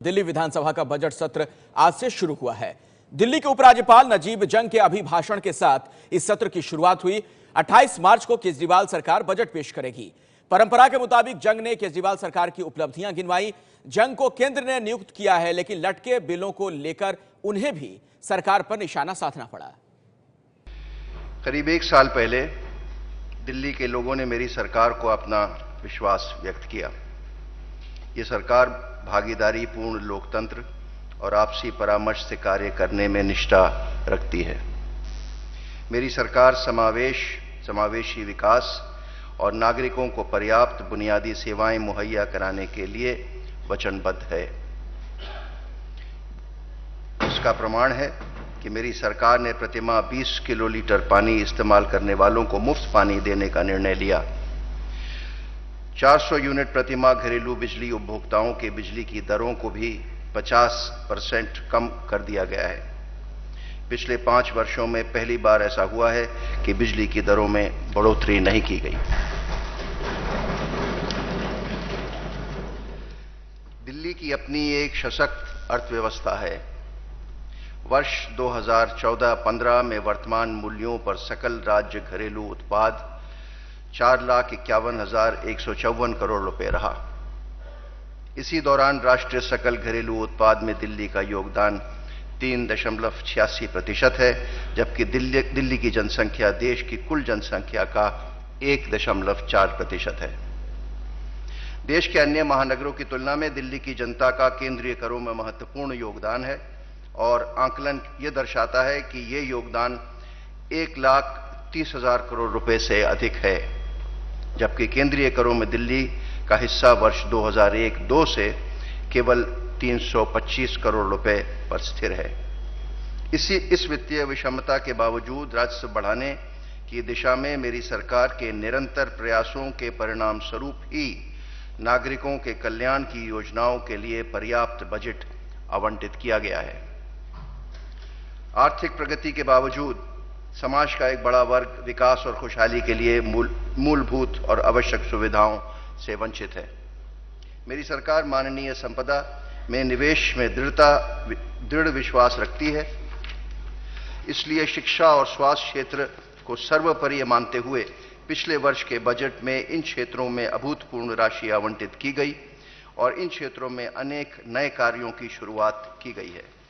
दिल्ली विधानसभा का बजट सत्र आज से शुरू हुआ है। दिल्ली के उपराज्यपाल नजीब जंग के अभिभाषण के साथ इस सत्र की शुरुआत हुई। 28 मार्च को केजरीवाल सरकार बजट पेश करेगी। परंपरा के मुताबिक जंग ने केजरीवाल सरकार की उपलब्धियां गिनवाई। जंग को केंद्र ने नियुक्त किया है, लेकिन लटके बिलों को लेकर उन्हें भी सरकार पर निशाना साधना पड़ा। करीब एक साल पहले दिल्ली के लोगों ने मेरी सरकार को अपना विश्वास व्यक्त किया। ये सरकार भागीदारी पूर्ण लोकतंत्र और आपसी परामर्श से कार्य करने में निष्ठा रखती है। मेरी सरकार समावेशी विकास और नागरिकों को पर्याप्त बुनियादी सेवाएं मुहैया कराने के लिए वचनबद्ध है। इसका प्रमाण है कि मेरी सरकार ने प्रतिमाह 20 किलोलीटर पानी इस्तेमाल करने वालों को मुफ्त पानी देने का निर्णय लिया। 400 यूनिट प्रतिमाह घरेलू बिजली उपभोक्ताओं के बिजली की दरों को भी 50% कम कर दिया गया है। पिछले 5 वर्षों में पहली बार ऐसा हुआ है कि बिजली की दरों में बढ़ोतरी नहीं की गई। दिल्ली की अपनी एक सशक्त अर्थव्यवस्था है। वर्ष 2014-15 में वर्तमान मूल्यों पर सकल राज्य घरेलू उत्पाद 4,51,154 करोड़ रुपए रहा। इसी दौरान राष्ट्रीय सकल घरेलू उत्पाद में दिल्ली का योगदान 3.86% है, जबकि दिल्ली की जनसंख्या देश की कुल जनसंख्या का 1.4% है। देश के अन्य महानगरों की तुलना में दिल्ली की जनता का केंद्रीय करों में महत्वपूर्ण योगदान है और आकलन यह दर्शाता है कि यह योगदान 1,30,000 करोड़ रुपए से अधिक है, जबकि केंद्रीय करों में दिल्ली का हिस्सा वर्ष 2001-2 से केवल 325 करोड़ रुपए पर स्थिर है। इस वित्तीय विषमता के बावजूद राजस्व बढ़ाने की दिशा में मेरी सरकार के निरंतर प्रयासों के परिणाम स्वरूप ही नागरिकों के कल्याण की योजनाओं के लिए पर्याप्त बजट आवंटित किया गया है। आर्थिक प्रगति के बावजूद समाज का एक बड़ा वर्ग विकास और खुशहाली के लिए मूलभूत और आवश्यक सुविधाओं से वंचित है। मेरी सरकार मानवीय संपदा में निवेश में दृढ़ विश्वास रखती है। इसलिए शिक्षा और स्वास्थ्य क्षेत्र को सर्वोपरि मानते हुए पिछले वर्ष के बजट में इन क्षेत्रों में अभूतपूर्व राशि आवंटित की गई और इन क्षेत्रों में अनेक नए कार्यों की शुरुआत की गई है।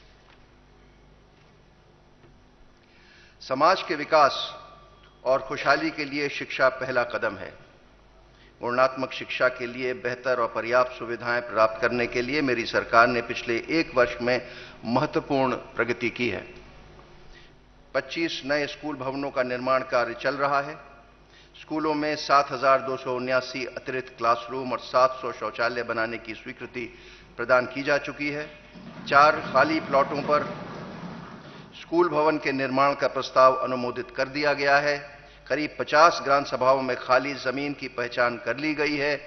समाज के विकास और खुशहाली के लिए शिक्षा पहला कदम है। गुणात्मक शिक्षा के लिए बेहतर और पर्याप्त सुविधाएं प्राप्त करने के लिए मेरी सरकार ने पिछले 1 वर्ष में महत्वपूर्ण प्रगति की है। 25 नए स्कूल भवनों का निर्माण कार्य चल रहा है। स्कूलों में 7,279 अतिरिक्त क्लासरूम और 700 शौचालय बनाने की स्वीकृति प्रदान की जा चुकी है। 4 खाली प्लॉटों पर स्कूल भवन के निर्माण का प्रस्ताव अनुमोदित कर दिया गया है। करीब 50 ग्राम सभाओं में खाली जमीन की पहचान कर ली गई है,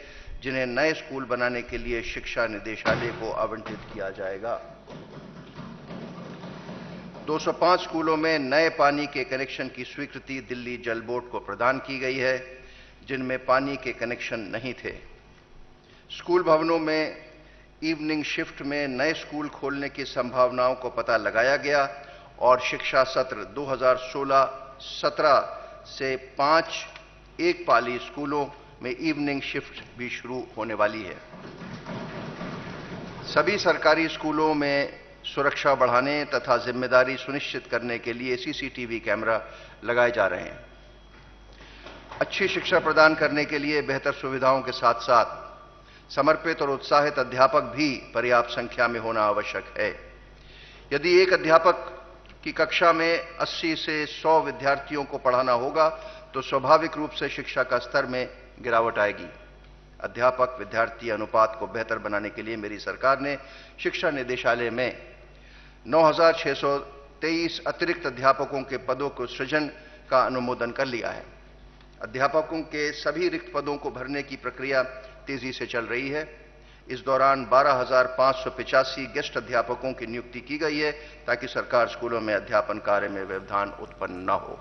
जिन्हें नए स्कूल बनाने के लिए शिक्षा निदेशालय को आवंटित किया जाएगा। 205 स्कूलों में नए पानी के कनेक्शन की स्वीकृति दिल्ली जल बोर्ड को प्रदान की गई है, जिनमें पानी के कनेक्शन नहीं थे। स्कूल भवनों में इवनिंग शिफ्ट में नए स्कूल खोलने की संभावनाओं को पता लगाया गया और शिक्षा सत्र 2016-17 से 5 एक पाली स्कूलों में इवनिंग शिफ्ट भी शुरू होने वाली है। सभी सरकारी स्कूलों में सुरक्षा बढ़ाने तथा जिम्मेदारी सुनिश्चित करने के लिए सीसीटीवी कैमरा लगाए जा रहे हैं। अच्छी शिक्षा प्रदान करने के लिए बेहतर सुविधाओं के साथ साथ समर्पित और उत्साहित अध्यापक भी पर्याप्त संख्या में होना आवश्यक है। यदि एक अध्यापक की कक्षा में 80 से 100 विद्यार्थियों को पढ़ाना होगा तो स्वाभाविक रूप से शिक्षा का स्तर में गिरावट आएगी। अध्यापक विद्यार्थी अनुपात को बेहतर बनाने के लिए मेरी सरकार ने शिक्षा निदेशालय में 9,623 अतिरिक्त अध्यापकों के पदों को सृजन का अनुमोदन कर लिया है। अध्यापकों के सभी रिक्त पदों को भरने की प्रक्रिया तेजी से चल रही है। इस दौरान 12,585 गेस्ट अध्यापकों की नियुक्ति की गई है, ताकि सरकार स्कूलों में अध्यापन कार्य में व्यवधान उत्पन्न न हो।